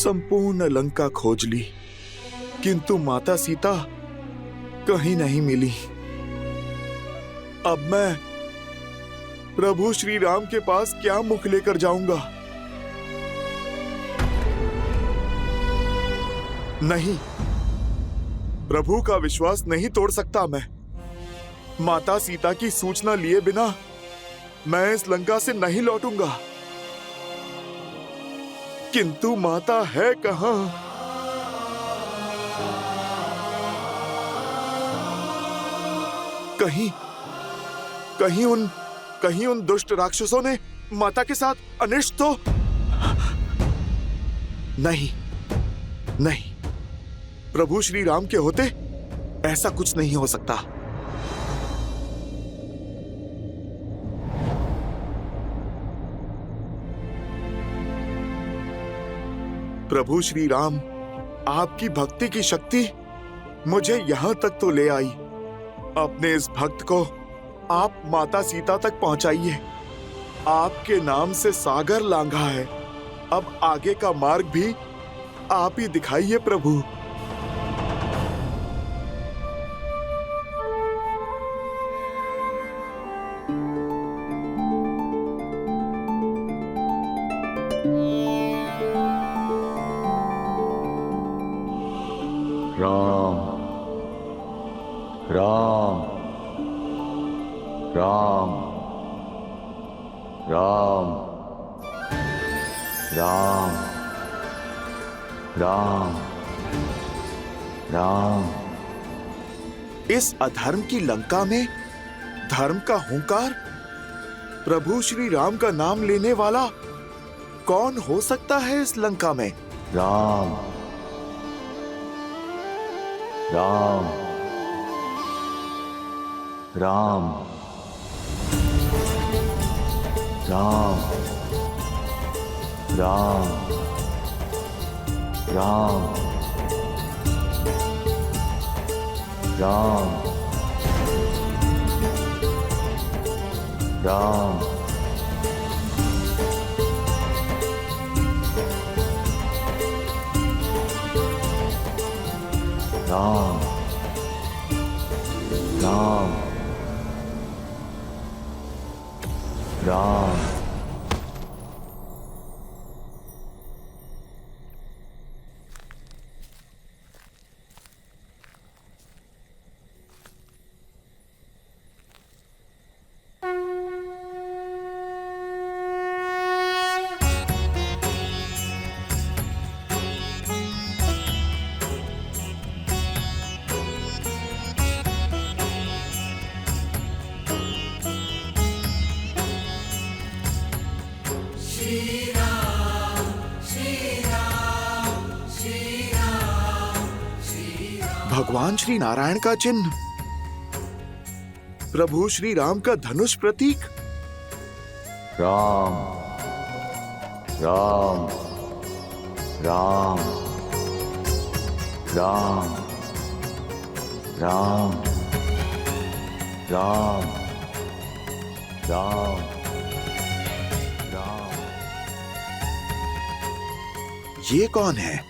संपूर्ण लंका खोज ली, किंतु माता सीता कहीं नहीं मिली। अब मैं प्रभु श्री राम के पास क्या मुख लेकर जाऊंगा? नहीं, प्रभु का विश्वास नहीं तोड़ सकता मैं। माता सीता की सूचना लिए बिना मैं इस लंका से नहीं लौटूंगा। किंतु माता है कहां? कहीं उन दुष्ट राक्षसों ने माता के साथ अनिष्ट तो नहीं। प्रभु श्री राम के होते ऐसा कुछ नहीं हो सकता। प्रभु श्री राम, आपकी भक्ति की शक्ति मुझे यहां तक तो ले आई। अपने इस भक्त को आप माता सीता तक पहुंचाइए। आपके नाम से सागर लांघा है, अब आगे का मार्ग भी आप ही दिखाइए प्रभु। राम राम राम राम राम राम राम। इस अधर्म की लंका में धर्म का हुंकार, प्रभु श्री राम का नाम लेने वाला कौन हो सकता है इस लंका में? राम राम राम राम राम राम राम राम राम राम राम। भगवान श्री नारायण का चिन्ह, प्रभु श्री राम का धनुष प्रतीक। राम राम राम राम राम राम राम राम। ये कौन है?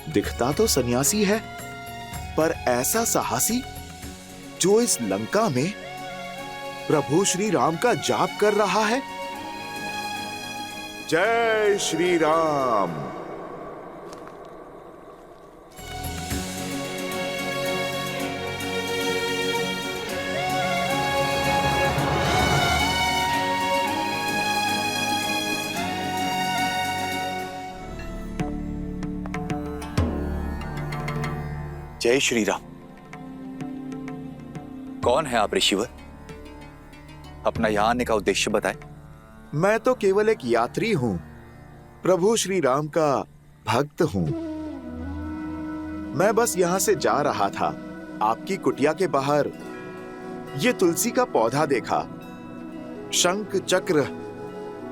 दिखता तो सन्यासी है, पर ऐसा साहसी जो इस लंका में प्रभु श्री राम का जाप कर रहा है। जय श्री राम। जय श्री राम। कौन है आप ऋषिवर? अपना यहां आने का उद्देश्य बताएं। मैं तो केवल एक यात्री हूं, प्रभु श्री राम का भक्त हूं। मैं बस यहां से जा रहा था, आपकी कुटिया के बाहर ये तुलसी का पौधा देखा, शंख चक्र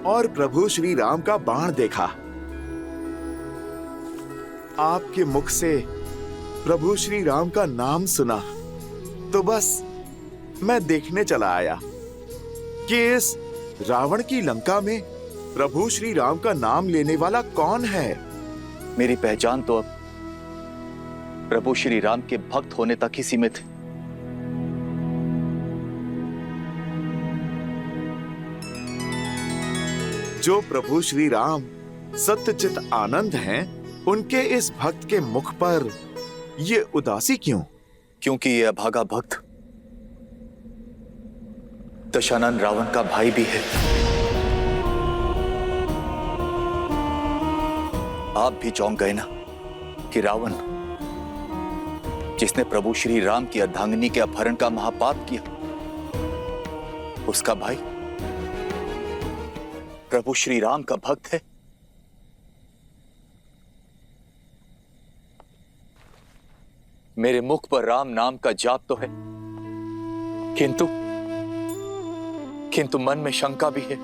और प्रभु श्री राम का बाण देखा। आपके मुख से प्रभु श्री राम का नाम सुना, तो बस मैं देखने चला आया कि इस रावण की लंका में प्रभु श्री राम का नाम लेने वाला कौन है। मेरी पहचान तो अब प्रभु श्री राम के भक्त होने तक ही सीमित है। जो प्रभु श्री राम सत्यचित आनंद हैं, उनके इस भक्त के मुख पर ये उदासी क्यों? क्योंकि ये अभागा भक्त दशानन रावण का भाई भी है। आप भी चौंक गए ना कि रावण, जिसने प्रभु श्री राम की अर्धांगिनी के अपहरण का महापाप किया, उसका भाई प्रभु श्री राम का भक्त है। मेरे मुख पर राम नाम का जाप तो है, किंतु मन में शंका भी है।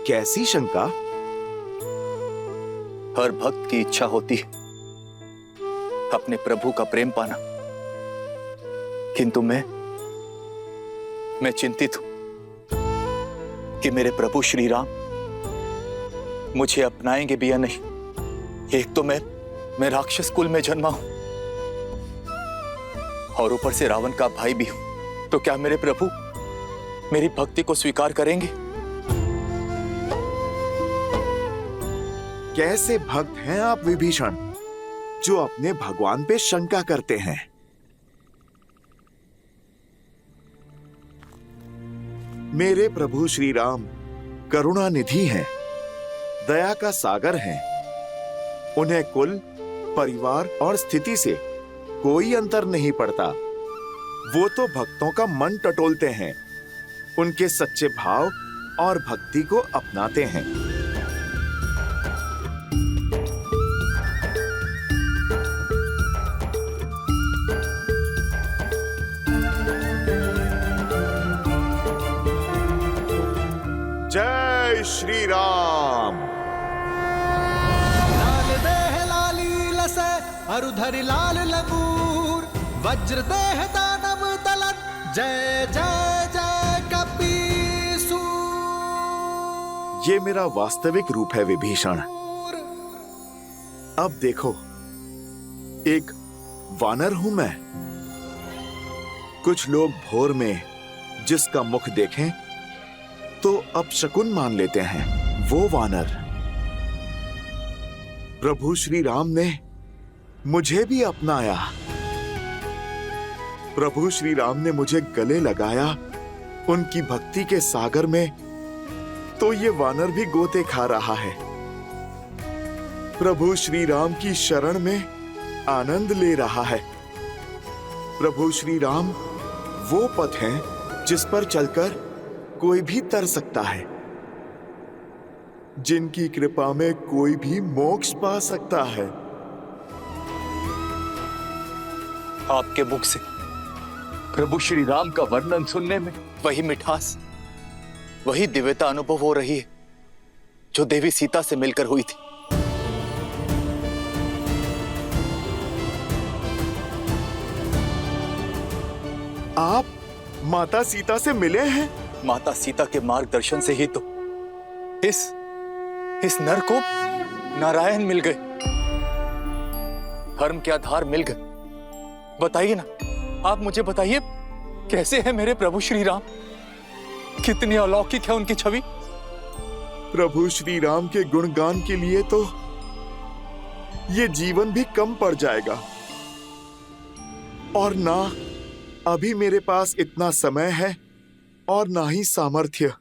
कैसी शंका? हर भक्त की इच्छा होती है अपने प्रभु का प्रेम पाना, किंतु मैं चिंतित हूं कि मेरे प्रभु श्री राम मुझे अपनाएंगे भी या नहीं। एक तो मैं राक्षस कुल में जन्मा हूं और ऊपर से रावण का भाई भी हूं, तो क्या मेरे प्रभु मेरी भक्ति को स्वीकार करेंगे? कैसे भक्त हैं आप विभीषण, जो अपने भगवान पे शंका करते हैं? मेरे प्रभु श्री राम करुणा निधि हैं, दया का सागर हैं। उन्हें कुल, परिवार और स्थिति से कोई अंतर नहीं पड़ता। वो तो भक्तों का मन टटोलते हैं, उनके सच्चे भाव और भक्ति को अपनाते हैं। जय श्री राम। लाल देह लाली लसे अरुधरि लाल लगूर, वज्र देह दानव दलन, जय जय जय कपीसूर। ये मेरा वास्तविक रूप है विभीषण। अब देखो, एक वानर हूं मैं। कुछ लोग भोर में जिसका मुख देखें तो अपशकुन मान लेते हैं, वो वानर। प्रभु श्री राम ने मुझे भी अपनाया। प्रभु श्री राम ने मुझे गले लगाया उनकी भक्ति के सागर में, तो ये वानर भी गोते खा रहा है। प्रभु श्री राम की शरण में आनंद ले रहा है। प्रभु श्री राम वो पथ है जिस पर चलकर कोई भी तर सकता है, जिनकी कृपा में कोई भी मोक्ष पा सकता है। आपके मुख से प्रभु श्री राम का वर्णन सुनने में वही मिठास, वही दिव्यता अनुभव हो रही है जो देवी सीता से मिलकर हुई थी। आप माता सीता से मिले हैं? माता सीता के मार्गदर्शन से ही तो इस नर को नारायण मिल गए, धर्म के आधार मिल गए। बताइए ना, आप मुझे बताइए, कैसे है मेरे प्रभु श्री राम? कितनी अलौकिक है उनकी छवि। प्रभु श्री राम के गुणगान के लिए तो ये जीवन भी कम पड़ जाएगा, और ना अभी मेरे पास इतना समय है और ना ही सामर्थ्य।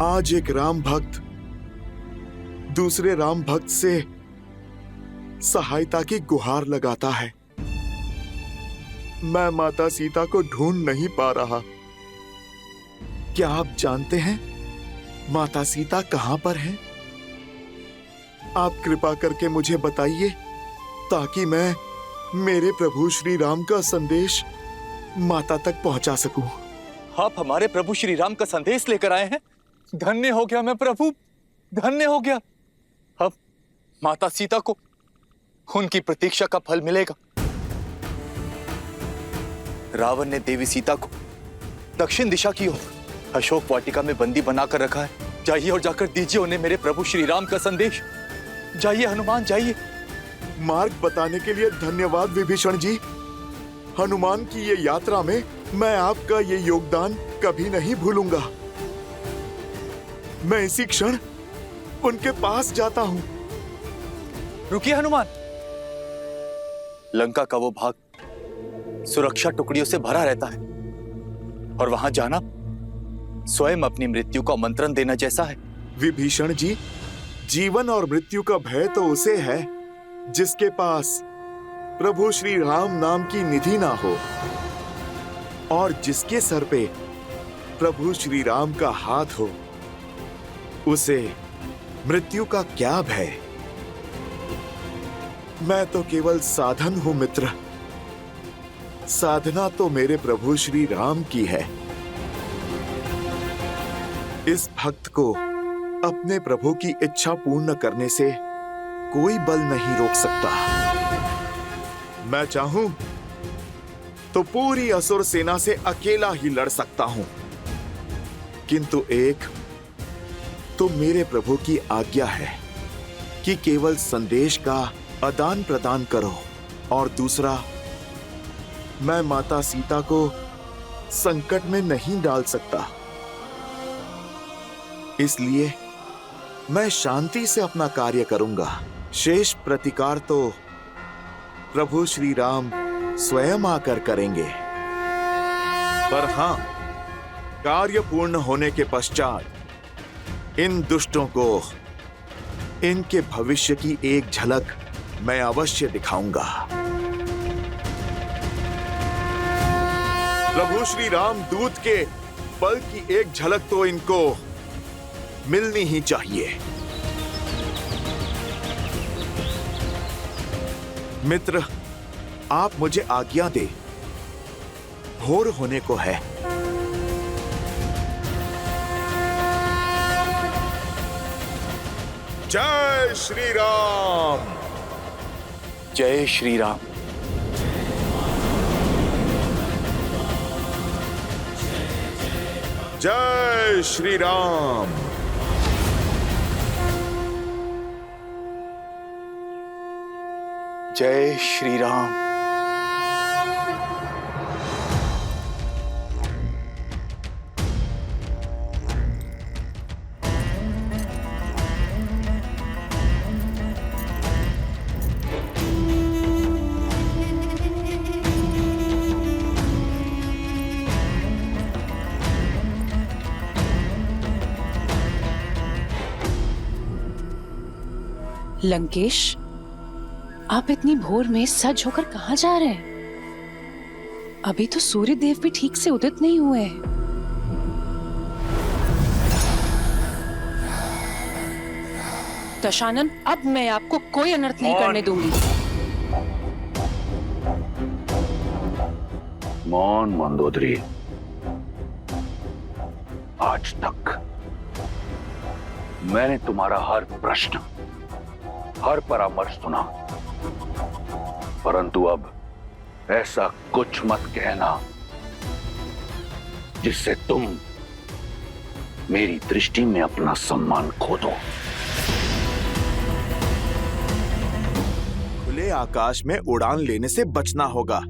आज एक राम भक्त दूसरे राम भक्त से सहायता की गुहार लगाता है। मैं माता सीता को ढूंढ नहीं पा रहा। क्या आप जानते हैं माता सीता कहां पर हैं? आप कृपा करके मुझे बताइए, ताकि मैं मेरे प्रभु श्री राम का संदेश माता तक पहुंचा सकूं। आप हमारे प्रभु श्री राम का संदेश लेकर आए हैं। धन्य हो गया मैं प्रभु, धन्य हो गया। अब माता सीता को उनकी प्रतीक्षा का फल मिलेगा। रावण ने देवी सीता को दक्षिण दिशा की ओर अशोक वाटिका में बंदी बनाकर रखा है, जाइए और जाकर दीजिए उन्हें मेरे प्रभु श्री राम का संदेश। जाइए हनुमान, जाइए। मार्ग बताने के लिए धन्यवाद विभीषण जी। हनुमान की ये यात्रा में मैं आपका ये योगदान कभी नहीं भूलूंगा। मैं इसी क्षण उनके पास जाता हूँ। रुकिए हनुमान। लंका का वो भाग सुरक्षा टुकड़ियों से भरा रहता है और वहां जाना स्वयं अपनी मृत्यु को आमंत्रण देना जैसा है। विभीषण जी, जीवन और मृत्यु का भय तो उसे है जिसके पास प्रभु श्री राम नाम की निधि ना हो, और जिसके सर पे प्रभु श्री राम का हाथ हो, उसे मृत्यु का क्या भय। मैं तो केवल साधन हूं मित्र। साधना तो मेरे प्रभु श्री राम की है। इस भक्त को अपने प्रभु की इच्छा पूर्ण करने से कोई बल नहीं रोक सकता। मैं चाहूं तो पूरी असुर सेना से अकेला ही लड़ सकता हूं, किंतु एक तो मेरे प्रभु की आज्ञा है कि केवल संदेश का आदान प्रदान करो, और दूसरा, मैं माता सीता को संकट में नहीं डाल सकता। इसलिए मैं शांति से अपना कार्य करूंगा। शेष प्रतिकार तो प्रभु श्री राम स्वयं आकर करेंगे। पर हां, कार्य पूर्ण होने के पश्चात इन दुष्टों को इनके भविष्य की एक झलक मैं अवश्य दिखाऊंगा। प्रभु श्री राम दूत के बल की एक झलक तो इनको मिलनी ही चाहिए। मित्र, आप मुझे आज्ञा दे, भोर होने को है। जय श्री राम। जय श्री राम। जय श्री राम। जय श्री राम। लंकेश, आप इतनी भोर में सज होकर कहां जा रहे हैं? अभी तो सूर्य देव भी ठीक से उदित नहीं हुए हैं। दशानन, अब मैं आपको कोई अनर्थ नहीं करने दूंगी। मौन मंदोदरी। आज तक मैंने तुम्हारा हर प्रश्न, हर परामर्श सुना, परंतु अब ऐसा कुछ मत कहना जिससे तुम मेरी दृष्टि में अपना सम्मान खो दो। खुले आकाश में उड़ान लेने से बचना होगा।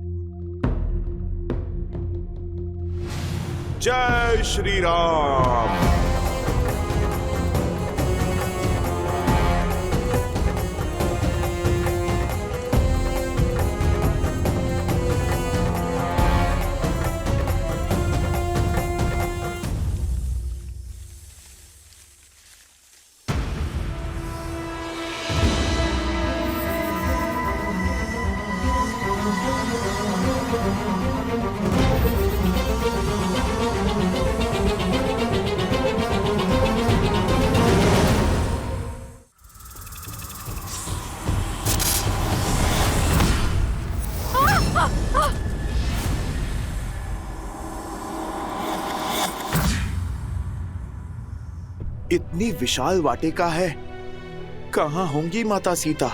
जय श्री राम। इतनी विशाल वाटिका है, कहां होंगी माता सीता?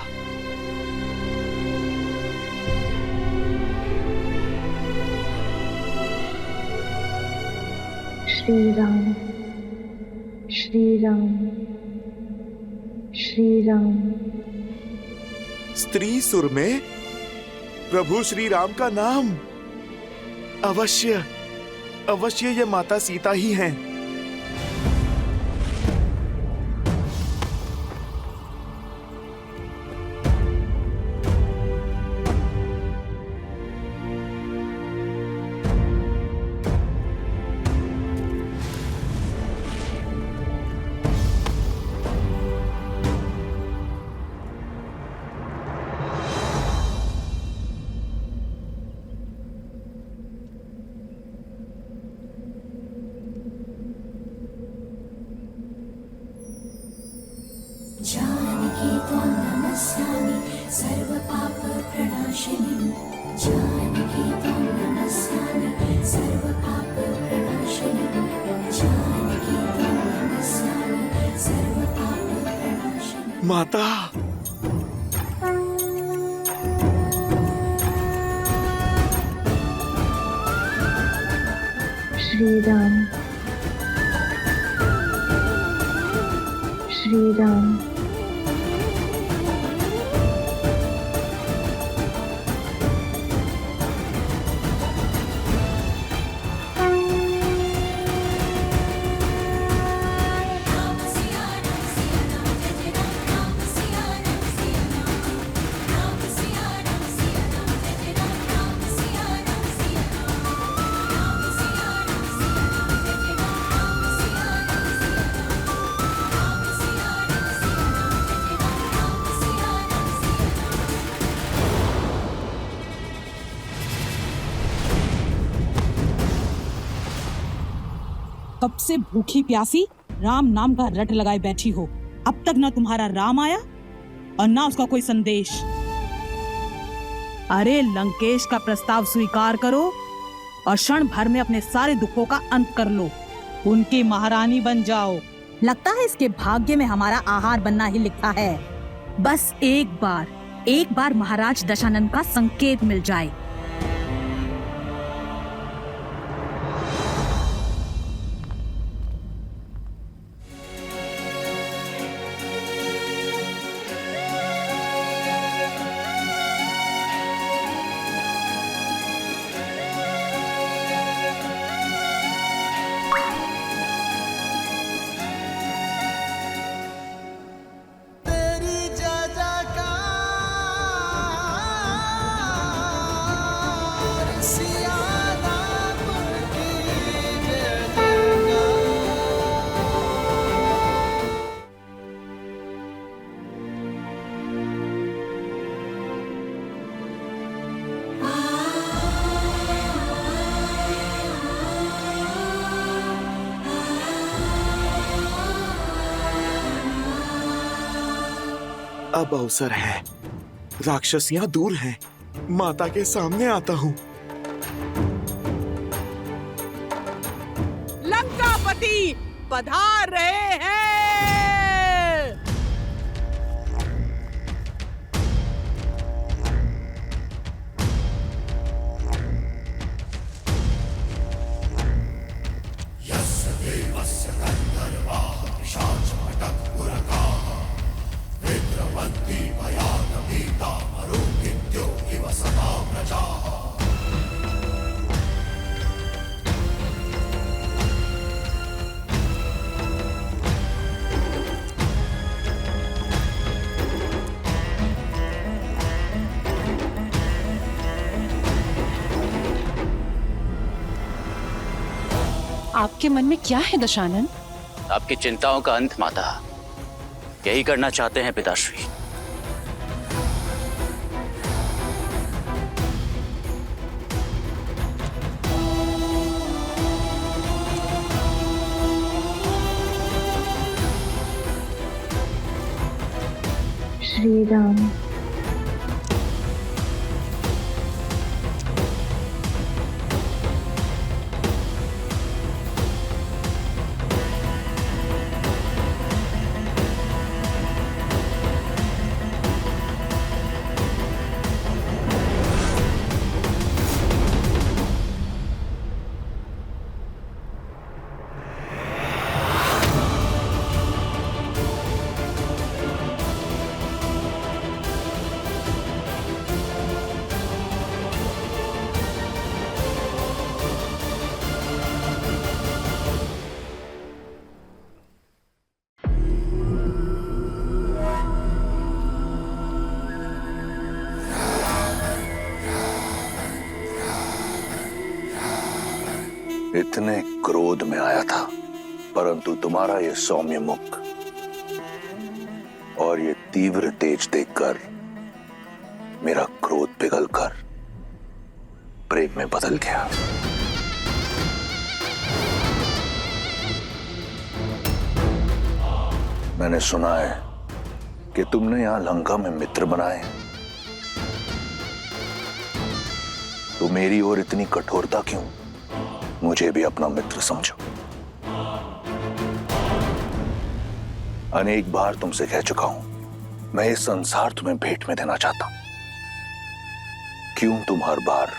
श्री राम, श्री राम, श्री राम। स्त्री सुर में प्रभु श्री राम का नाम। अवश्य अवश्य ये माता सीता ही हैं। जानकी त्वां नमस्यामि सर्वपापप्रणाशिनीं। जानकी त्वां नमस्यामि सर्वपापप्रणाशिनीं। जानकी त्वां नमस्यामि सर्वपापप्रणाशिनीं। माता, श्री राम, श्री राम। कब से भूखी प्यासी राम नाम का रट लगाए बैठी हो। अब तक ना तुम्हारा राम आया और ना उसका कोई संदेश। अरे लंकेश का प्रस्ताव स्वीकार करो और क्षण भर में अपने सारे दुखों का अंत कर लो। उनकी महारानी बन जाओ। लगता है इसके भाग्य में हमारा आहार बनना ही लिखा है। बस एक बार महाराज दशानन का संकेत मिल जाए। तेरी जय जयकार, सिया राम की जय जयकार। अब अवसर है। राक्षसियां दूर हैं। माता के सामने आता हूँ। लंकापति पधार रहे हैं। आपके मन में क्या है दशानन? आपकी चिंताओं का अंत माता। यही करना चाहते हैं पिताश्री। श्री राम, इतने क्रोध में आया था, परंतु तुम्हारा ये सौम्य मुख और ये तीव्र तेज देखकर मेरा क्रोध पिघलकर प्रेम में बदल गया। मैंने सुना है कि तुमने यहां लंका में मित्र बनाए हैं। तो मेरी ओर इतनी कठोरता क्यों? मुझे भी अपना मित्र समझो। अनेक बार तुमसे कह चुका हूं, मैं ये संसार तुम्हें भेंट में देना चाहता हूं। क्यों तुम हर बार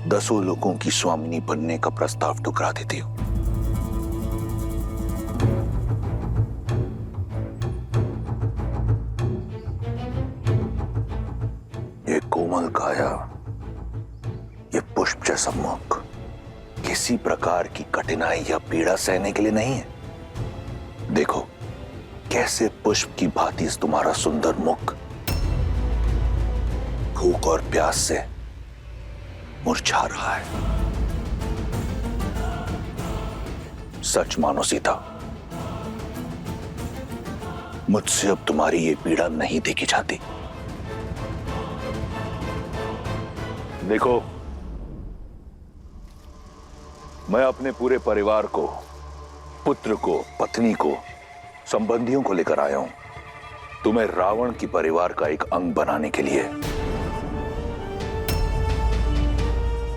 10 लोगों की स्वामिनी बनने का प्रस्ताव ठुकरा देती हो? ये कोमल काया, ये पुष्प जैसा मुख किसी प्रकार की कठिनाई या पीड़ा सहने के लिए नहीं है। देखो कैसे पुष्प की भांति तुम्हारा सुंदर मुख भूख और प्यास से मुरझा रहा है। सच मानो सीता, मुझसे अब तुम्हारी ये पीड़ा नहीं देखी जाती। देखो, मैं अपने पूरे परिवार को, पुत्र को, पत्नी को, संबंधियों को लेकर आया हूं तुम्हें रावण की परिवार का एक अंग बनाने के लिए।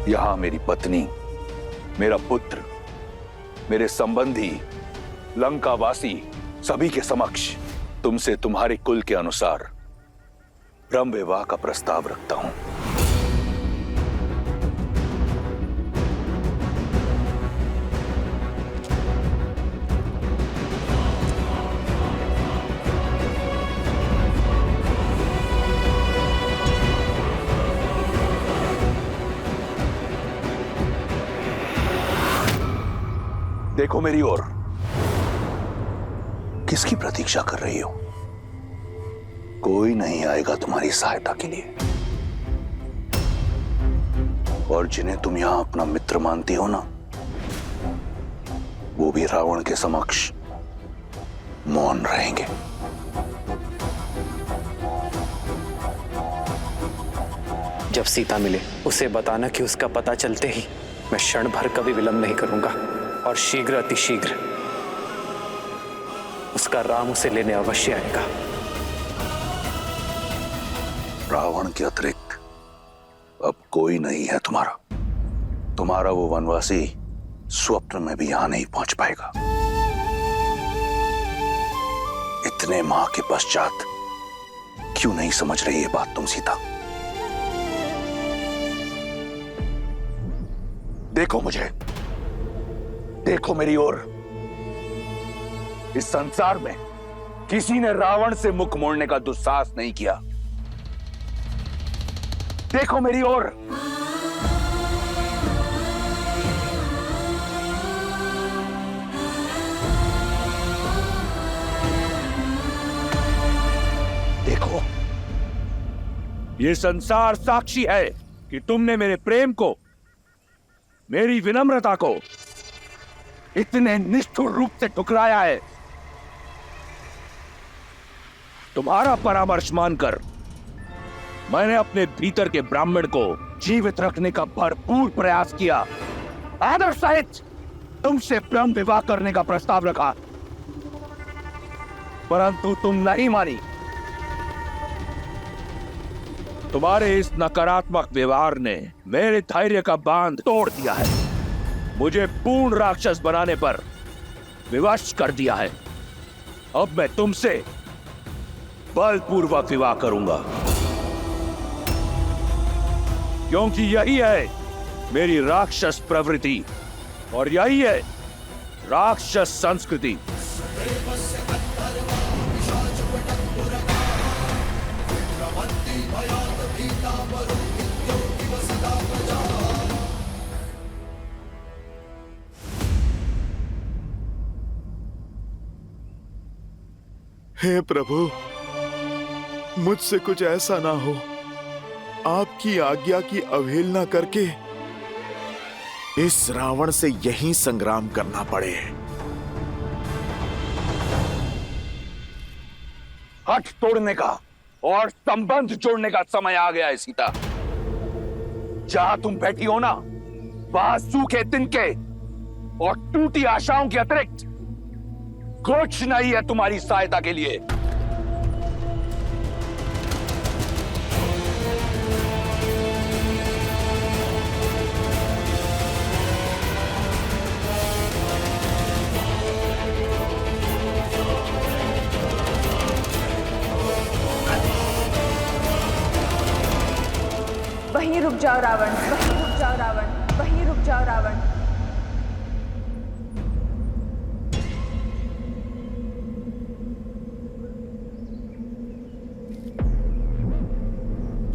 यहां मेरी पत्नी, मेरा पुत्र, मेरे संबंधी, लंकावासी सभी के समक्ष तुमसे तुम्हारे कुल के अनुसार ब्रह्म विवाह का प्रस्ताव रखता हूं। देखो मेरी ओर, किसकी प्रतीक्षा कर रही हो? कोई नहीं आएगा तुम्हारी सहायता के लिए। और जिन्हें तुम यहां अपना मित्र मानती हो ना, वो भी रावण के समक्ष मौन रहेंगे। जब सीता मिले उसे बताना कि उसका पता चलते ही मैं क्षण भर का भी विलंब नहीं करूंगा और शीघ्र अतिशीघ्र उसका राम उसे लेने अवश्य आएगा। रावण के अतिरिक्त अब कोई नहीं है तुम्हारा। तुम्हारा वो वनवासी स्वप्न में भी यहां नहीं पहुंच पाएगा। इतने माह के पश्चात क्यों नहीं समझ रही ये बात तुम सीता? देखो मुझे, देखो मेरी ओर। इस संसार में किसी ने रावण से मुख मोड़ने का दुस्साहस नहीं किया। देखो मेरी ओर। देखो, ये संसार साक्षी है कि तुमने मेरे प्रेम को, मेरी विनम्रता को इतने निष्ठुर रूप से ठुकराया है। तुम्हारा परामर्श मानकर मैंने अपने भीतर के ब्राह्मण को जीवित रखने का भरपूर प्रयास किया। आदर सहित तुमसे ब्रह्म विवाह करने का प्रस्ताव रखा, परंतु तुम नहीं मानी। तुम्हारे इस नकारात्मक व्यवहार ने मेरे धैर्य का बांध तोड़ दिया है, मुझे पूर्ण राक्षस बनाने पर विवश कर दिया है। अब मैं तुमसे बलपूर्वक विवाह करूंगा, क्योंकि यही है मेरी राक्षस प्रवृत्ति और यही है राक्षस संस्कृति। हे प्रभु, मुझसे कुछ ऐसा ना हो, आपकी आज्ञा की अवहेलना करके इस रावण से यही संग्राम करना पड़े। हठ तोड़ने का और संबंध जोड़ने का समय आ गया है सीता। जहां तुम बैठी हो ना, वहां सूखे तिनके और टूटी आशाओं के अतिरिक्त कुछ नहीं है तुम्हारी सहायता के लिए। वहीं रुक जाओ रावण, वहीं रुक जाओ रावण, वहीं रुक जाओ रावण।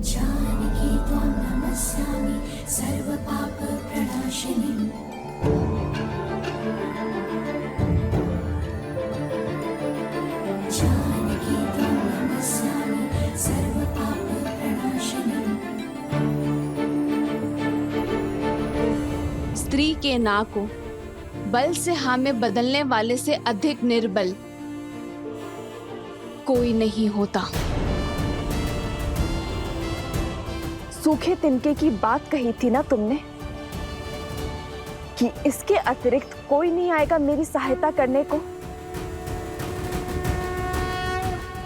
जानकी त्वां नमस्यामि सर्वपापप्रणाशिनीम्। जानकी त्वां नमस्यामि सर्वपापप्रणाशिनीम्। स्त्री के ना को बल से हाँ में बदलने वाले से अधिक निर्बल कोई नहीं होता। सूखे तिनके की बात कही थी ना तुमने कि इसके अतिरिक्त कोई नहीं आएगा मेरी सहायता करने को।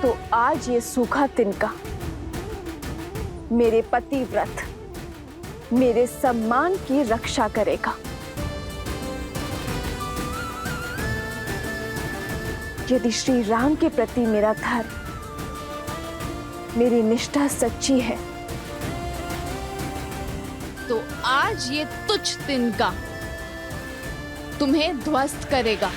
तो आज ये सूखा तिनका मेरे पतिव्रत, मेरे सम्मान की रक्षा करेगा। यदि श्री राम के प्रति मेरा धर्म, मेरी निष्ठा सच्ची है, तो आज ये तुच्छ तिनका तुम्हें ध्वस्त करेगा।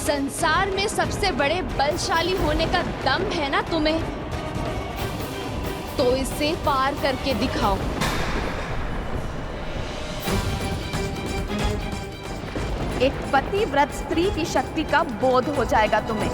संसार में सबसे बड़े बलशाली होने का दम है ना तुम्हें, तो इसे पार करके दिखाओ। एक पतिव्रत स्त्री की शक्ति का बोध हो जाएगा तुम्हें।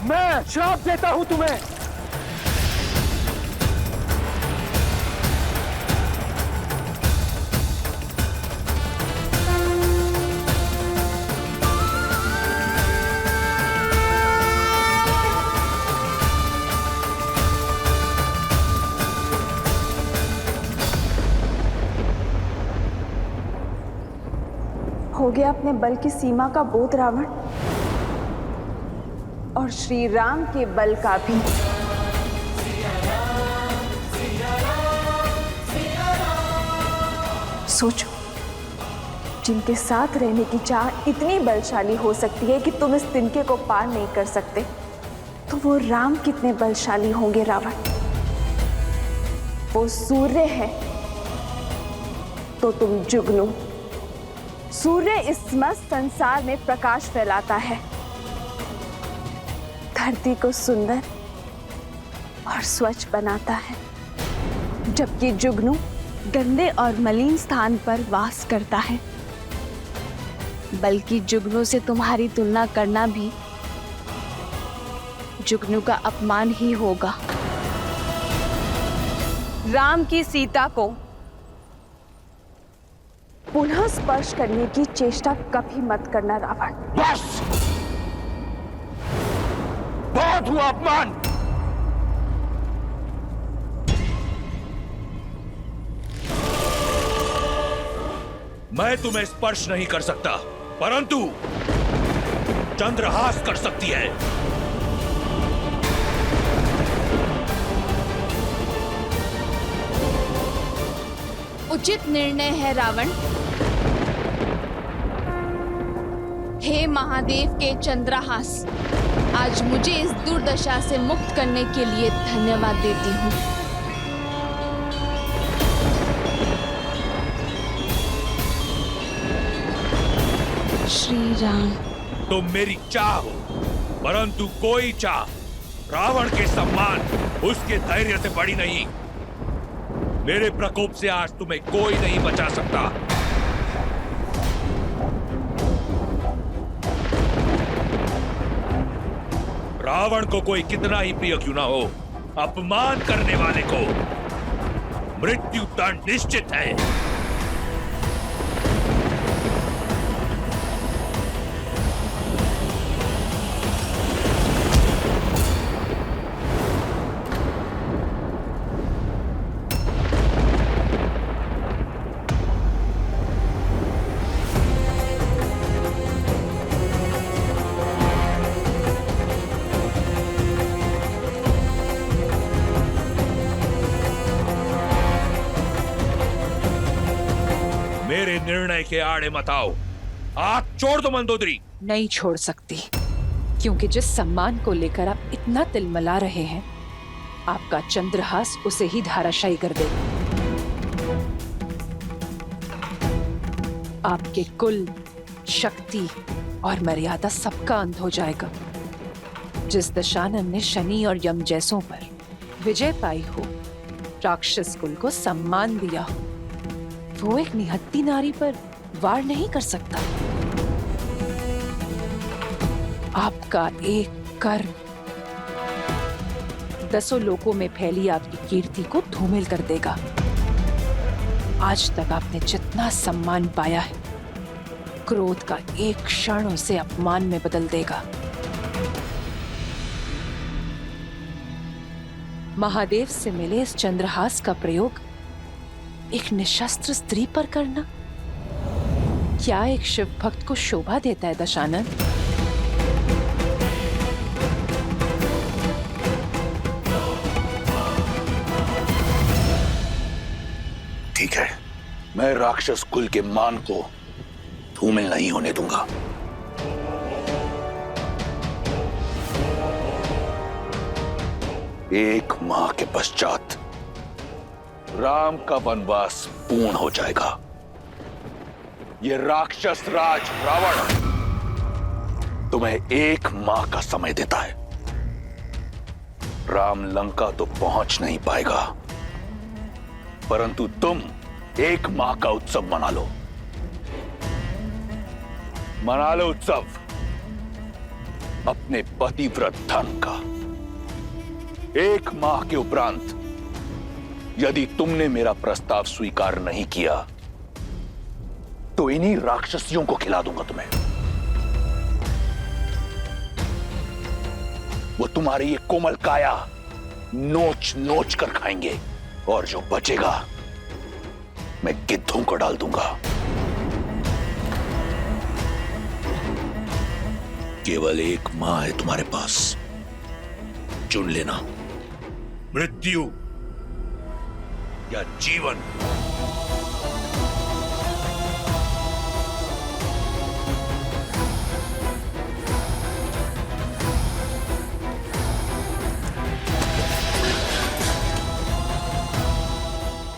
मैं श्राप देता हूं तुम्हें। हो गया अपने बल की सीमा का बोध रावण, और श्री राम के बल का भी। सोचो, जिनके साथ रहने की चाह इतनी बलशाली हो सकती है कि तुम इस तिनके को पार नहीं कर सकते, तो वो राम कितने बलशाली होंगे रावण। वो सूर्य है तो तुम जुगनू। सूर्य इस मस्त संसार में प्रकाश फैलाता है, धरती को सुंदर और स्वच्छ बनाता है, जबकि जुगनू गंदे और मलिन स्थान पर वास करता है। बल्कि जुगनू से तुम्हारी तुलना करना भी जुगनू का अपमान ही होगा। राम की सीता को पुनः स्पर्श करने की चेष्टा कभी मत करना रावण। बस बस बहुत हुआ अपमान। मैं तुम्हें स्पर्श नहीं कर सकता, परंतु चंद्रहास कर सकती है। उचित निर्णय है रावण। हे महादेव के चंद्रहास, आज मुझे इस दुर्दशा से मुक्त करने के लिए धन्यवाद देती हूँ। श्री राम। तुम मेरी चाह हो, परंतु कोई चाह रावण के सम्मान, उसके धैर्य से बड़ी नहीं। मेरे प्रकोप से आज तुम्हें कोई नहीं बचा सकता। रावण को कोई कितना ही प्रिय क्यों ना हो, अपमान करने वाले को मृत्यु दंड निश्चित है। मेरे निर्णय के आड़े मत आओ। हाथ छोड़ दो मंदोदरी। नहीं छोड़ सकती, क्योंकि जिस सम्मान को लेकर आप इतना तिलमिला रहे हैं, आपका चंद्रहास उसे ही धाराशायी कर देगा। आपके कुल, शक्ति और मर्यादा सबका अंत हो जाएगा। जिस दशानन ने शनि और यम जैसों पर विजय पाई हो, राक्षस कुल को सम्मान दिया हो, वो एक निहत्ती नारी पर वार नहीं कर सकता। आपका एक कर्म दसों लोकों में फैली आपकी कीर्ति को धूमिल कर देगा। आज तक आपने जितना सम्मान पाया है, क्रोध का एक क्षण उसे अपमान में बदल देगा। महादेव से मिले इस चंद्रहास का प्रयोग एक निशस्त्र स्त्री पर करना क्या एक शिव भक्त को शोभा देता है दशानन? ठीक है, मैं राक्षस कुल के मान को धूमिल नहीं होने दूंगा। एक माह के पश्चात राम का वनवास पूर्ण हो जाएगा। ये राक्षस राज रावण तुम्हें एक माह का समय देता है। राम लंका तो पहुंच नहीं पाएगा, परंतु तुम एक माह का उत्सव मना लो। मना लो उत्सव अपने पतिव्रत धर्म का। एक माह के उपरांत यदि तुमने मेरा प्रस्ताव स्वीकार नहीं किया, तो इन्हीं राक्षसियों को खिला दूंगा तुम्हें। वो तुम्हारी ये कोमल काया नोच नोच कर खाएंगे, और जो बचेगा मैं गिद्धों को डाल दूंगा। केवल एक माह है तुम्हारे पास, चुन लेना, मृत्यु या जीवन।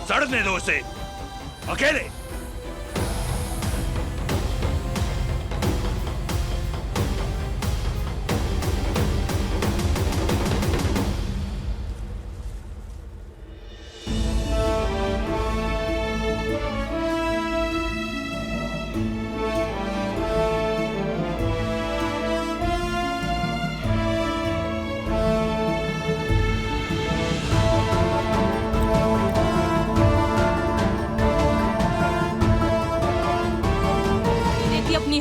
सड़ने दो उसे अकेले।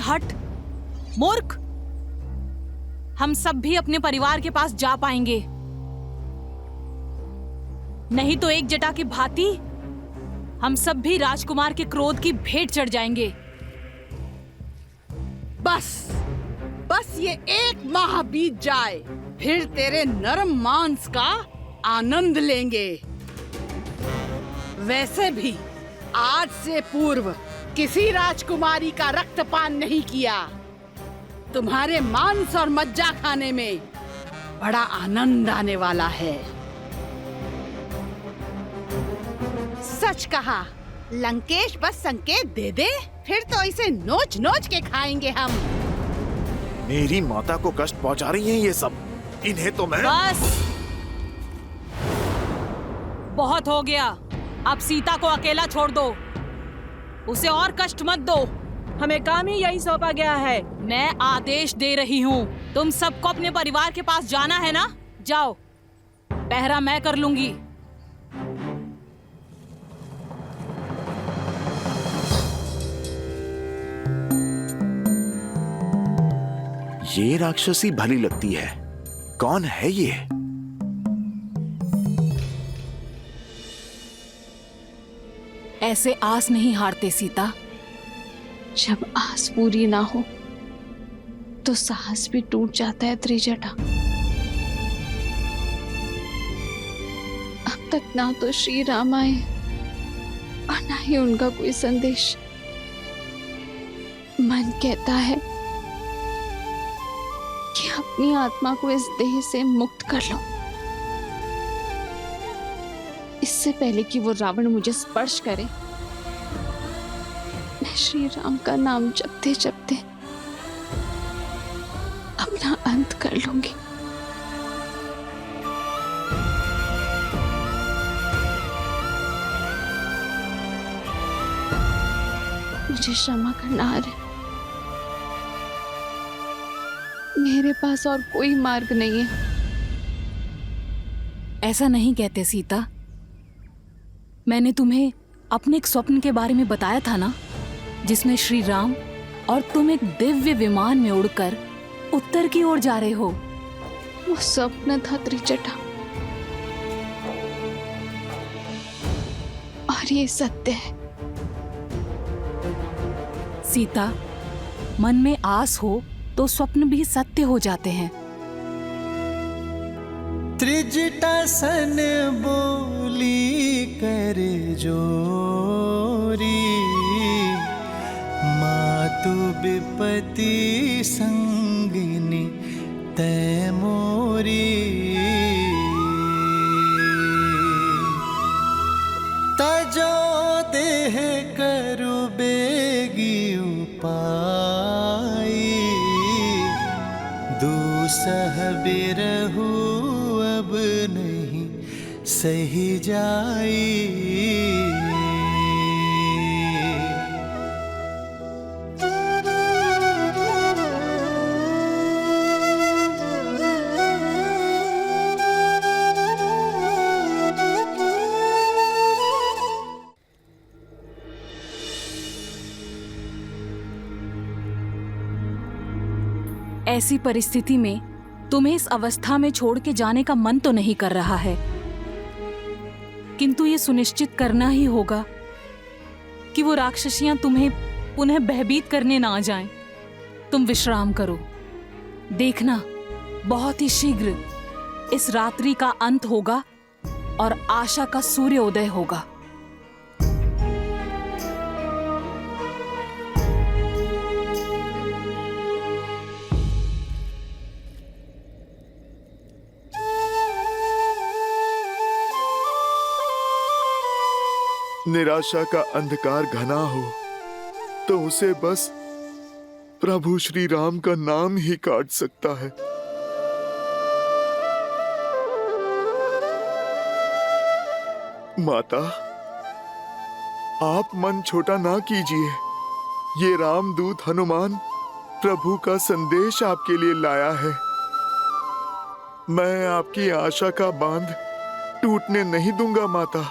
हट मूर्ख, हम सब भी अपने परिवार के पास जा पाएंगे। नहीं तो एक जटा की भांति हम सब भी राजकुमार के क्रोध की भेंट चढ़ जाएंगे। बस ये 1 माह बीत जाए, फिर तेरे नरम मांस का आनंद लेंगे। वैसे भी आज से पूर्व किसी राजकुमारी का रक्तपान नहीं किया। तुम्हारे मांस और मज्जा खाने में बड़ा आनंद आने वाला है। सच कहा, लंकेश बस संकेत दे दे, फिर तो इसे नोच नोच के खाएंगे हम। मेरी माता को कष्ट पहुंचा रही हैं ये सब, इन्हें तो मैं। बस बहुत हो गया, अब सीता को अकेला छोड़ दो, उसे और कष्ट मत दो। हमें काम ही यही सौंपा गया है। मैं आदेश दे रही हूँ, तुम सबको अपने परिवार के पास जाना है ना? जाओ, पहरा मैं कर लूंगी। ये राक्षसी भली लगती है, कौन है ये? ऐसे आस नहीं हारते सीता। जब आस पूरी ना हो तो साहस भी टूट जाता है त्रिजटा। अब तक ना तो श्री राम आए और ना ही उनका कोई संदेश। मन कहता है कि अपनी आत्मा को इस देह से मुक्त कर लो, इससे पहले कि वो रावण मुझे स्पर्श करे। मैं श्री राम का नाम जपते जपते अपना अंत कर लूंगी। मुझे क्षमा करना आर्य, मेरे पास और कोई मार्ग नहीं है। ऐसा नहीं कहते सीता, मैंने तुम्हें अपने एक स्वप्न के बारे में बताया था ना, जिसमें श्री राम और तुम एक दिव्य विमान में उड़कर उत्तर की ओर जा रहे हो। वो स्वप्न था त्रिजटा, और ये सत्य है। सीता, मन में आस हो तो स्वप्न भी सत्य हो जाते हैं। त्रिजटा सन बोली कर जोरी, मातु विपति संगिनी तै मोरी। तजो देह करु बेगी उपाई, दूसह बिरहु अब नहीं सही जाई। ऐसी परिस्थिति में तुम्हें इस अवस्था में छोड़ के जाने का मन तो नहीं कर रहा है, किंतु ये सुनिश्चित करना ही होगा कि वो राक्षसियां तुम्हें पुनः भयभीत करने ना जाएं। तुम विश्राम करो, देखना बहुत ही शीघ्र इस रात्रि का अंत होगा और आशा का सूर्योदय होगा। निराशा का अंधकार घना हो तो उसे बस प्रभु श्री राम का नाम ही काट सकता है। माता, आप मन छोटा ना कीजिए। ये रामदूत हनुमान प्रभु का संदेश आपके लिए लाया है। मैं आपकी आशा का बांध टूटने नहीं दूंगा माता।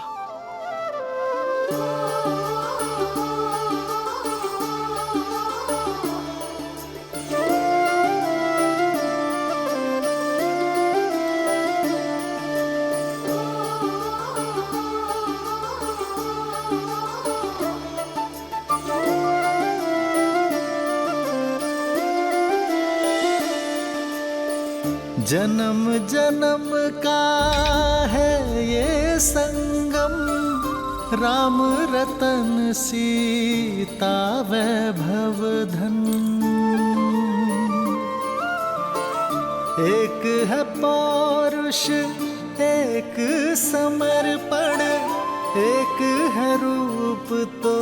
जन्म जन्म का है ये संगम, राम रतन सीता वैभव धन। एक है पौरुष एक समर्पण, एक है रूप तो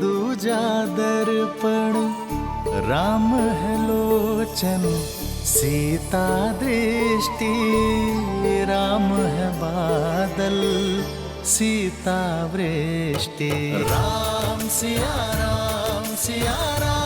दूजा दर्पण। राम है लोचन सीता दृष्टि, राम है बादल सीता वृष्टि। राम सिया राम सिया राम।